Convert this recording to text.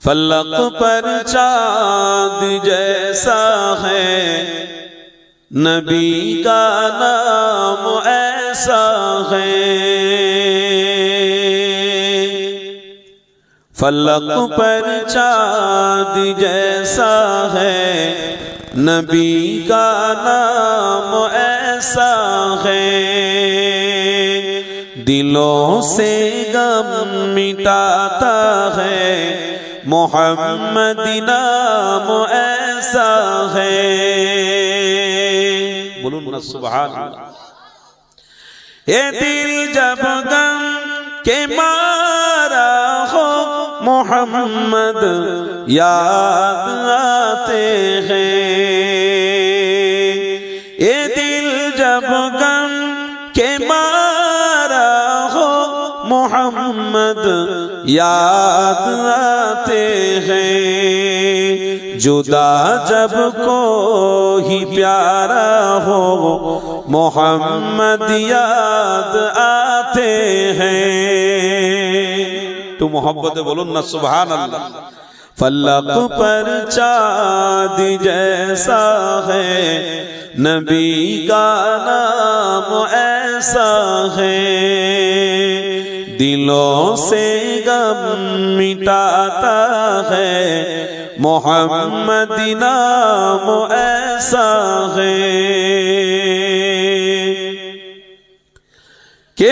फलक पर चाँद जैसा है, नबी का नाम ऐसा है। फलक पर चाँद जैसा है, नबी का नाम ऐसा है। दिलों से गम मिटाता है, मोहम्मदी नाम ऐसा है। बोलूं ना सुभान अल्लाह। ये दिल जब गम के मारा हो, मोहम्मद याद आते हैं। ये दिल जब गम के मारा हो, मोहम्मद याद आते हैं। जुदा जब कोई प्यारा हो, मोहम्मद याद आते हैं। तो मोहब्बत बोलो ना सुभान अल्लाह। फलक पर चाँद जैसा है, नबी का नाम ऐसा है। दिलों से गम मिटाता है, मोहम्मदी नाम ऐसा है। कि